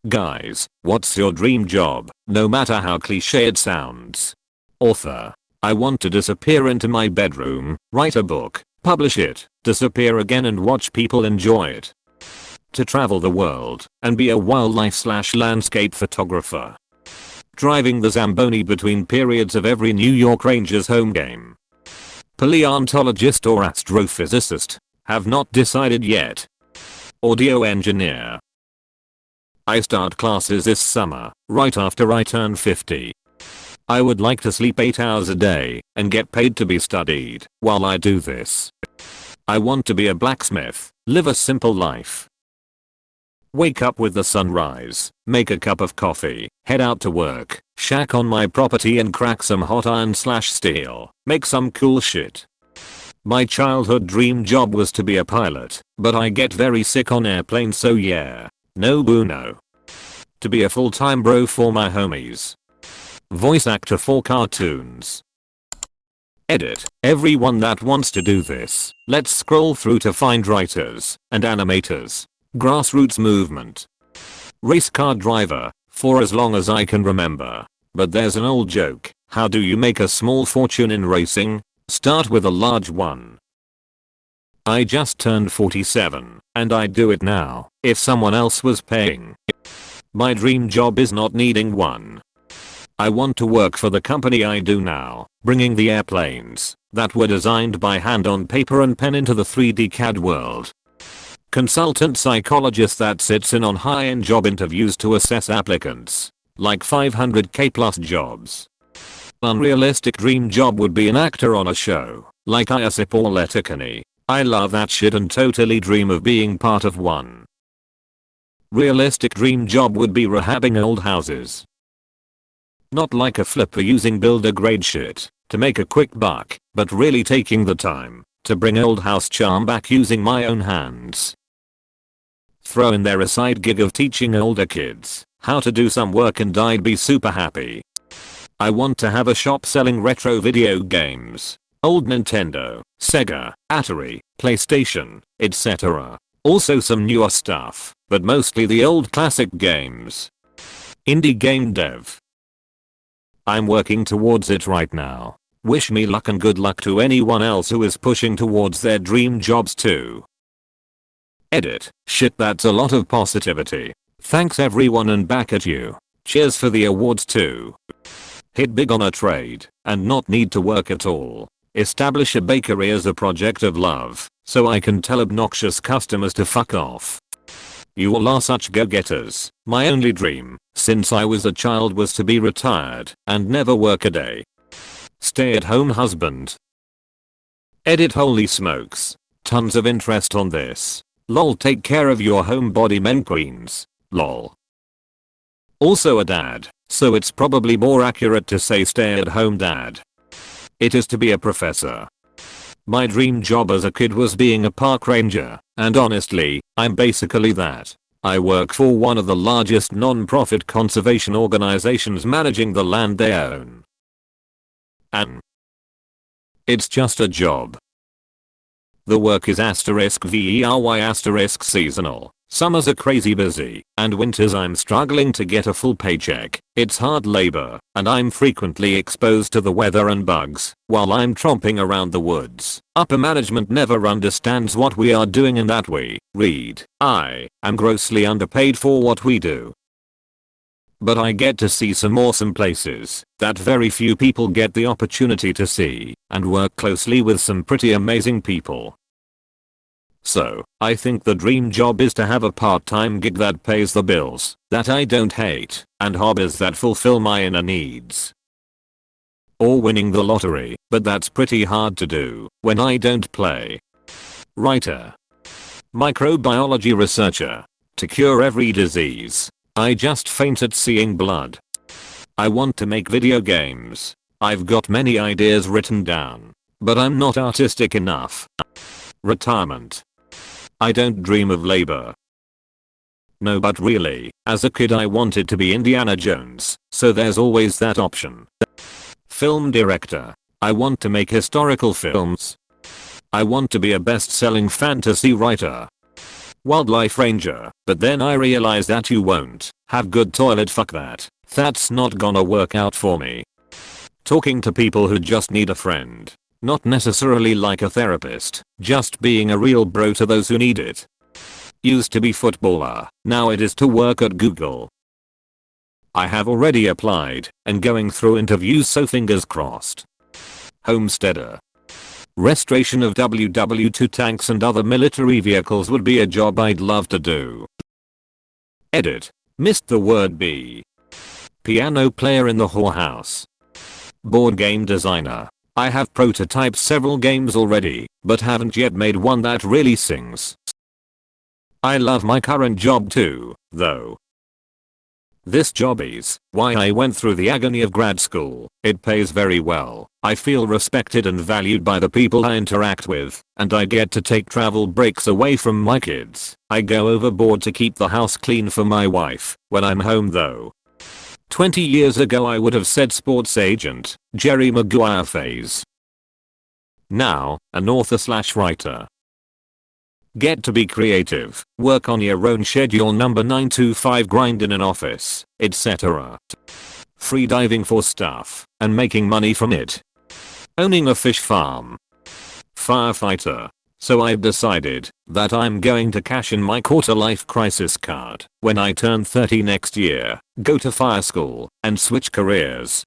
Guys, what's your dream job, no matter how cliche it sounds? Author. I want to disappear into my bedroom, write a book, publish it, disappear again and watch people enjoy it. To travel the world and be a wildlife/landscape photographer. Driving the Zamboni between periods of every New York Rangers home game. Paleontologist or astrophysicist? Have not decided yet. Audio engineer. I start classes this summer, right after I turn 50. I would like to sleep 8 hours a day and get paid to be studied while I do this. I want to be a blacksmith, live a simple life. Wake up with the sunrise, make a cup of coffee, head out to work, shack on my property and crack some hot iron/steel, make some cool shit. My childhood dream job was to be a pilot, but I get very sick on airplanes, so yeah, no bueno. To be a full-time bro for my homies. Voice actor for cartoons. Edit. Everyone that wants to do this, let's scroll through to find writers and animators. Grassroots movement. Race car driver, for as long as I can remember. But there's an old joke, how do you make a small fortune in racing? Start with a large one. I just turned 47, and I'd do it now, if someone else was paying. My dream job is not needing one. I want to work for the company I do now, bringing the airplanes that were designed by hand on paper and pen into the 3D CAD world. Consultant psychologist that sits in on high-end job interviews to assess applicants. Like 500k plus jobs. Unrealistic dream job would be an actor on a show, like ISIP or Letterkenny. I love that shit and totally dream of being part of one. Realistic dream job would be rehabbing old houses. Not like a flipper using builder grade shit to make a quick buck, but really taking the time to bring old house charm back using my own hands. Throw in there a side gig of teaching older kids how to do some work and I'd be super happy. I want to have a shop selling retro video games. Old Nintendo, Sega, Atari, PlayStation, etc. Also some newer stuff, but mostly the old classic games. Indie game dev. I'm working towards it right now. Wish me luck and good luck to anyone else who is pushing towards their dream jobs too. Edit. Shit, that's a lot of positivity. Thanks everyone and back at you. Cheers for the awards too. Hit big on a trade and not need to work at all. Establish a bakery as a project of love so I can tell obnoxious customers to fuck off. You all are such go-getters. My only dream since I was a child was to be retired and never work a day. Stay-at-home husband. Edit. Holy smokes. Tons of interest on this. Lol, take care of your homebody men queens. Lol. Also a dad, so it's probably more accurate to say stay-at-home dad. It is to be a professor. My dream job as a kid was being a park ranger, and honestly, I'm basically that. I work for one of the largest non-profit conservation organizations managing the land they own. And it's just a job. The work is *very* seasonal. Summers are crazy busy, and winters I'm struggling to get a full paycheck. It's hard labor, and I'm frequently exposed to the weather and bugs while I'm tromping around the woods. Upper management never understands what we are doing and that we, I am grossly underpaid for what we do. But I get to see some awesome places that very few people get the opportunity to see, and work closely with some pretty amazing people. So, I think the dream job is to have a part-time gig that pays the bills, that I don't hate, and hobbies that fulfill my inner needs. Or winning the lottery, but that's pretty hard to do when I don't play. Writer. Microbiology researcher. To cure every disease. I just faint at seeing blood. I want to make video games. I've got many ideas written down, but I'm not artistic enough. Retirement. I don't dream of labor. No, but really, as a kid I wanted to be Indiana Jones, so there's always that option. Film director. I want to make historical films. I want to be a best-selling fantasy writer. Wildlife ranger, but then I realized that you won't have good toilet. Fuck that. That's not gonna work out for me. Talking to people who just need a friend. Not necessarily like a therapist, just being a real bro to those who need it. Used to be footballer, now it is to work at Google. I have already applied and going through interviews, so fingers crossed. Homesteader. Restoration of WW2 tanks and other military vehicles would be a job I'd love to do. Edit. Missed the word B. Piano player in the whorehouse. Board game designer. I have prototyped several games already, but haven't yet made one that really sings. I love my current job too, though. This job is why I went through the agony of grad school. It pays very well. I feel respected and valued by the people I interact with, and I get to take travel breaks away from my kids. I go overboard to keep the house clean for my wife when I'm home though. 20 years ago I would have said sports agent, Jerry Maguire phase. Now, an author/writer. Get to be creative, work on your own schedule, number 9 to 5 grind in an office, etc. Free diving for stuff and making money from it. Owning a fish farm. Firefighter. So I've decided that I'm going to cash in my quarter life crisis card when I turn 30 next year, go to fire school, and switch careers.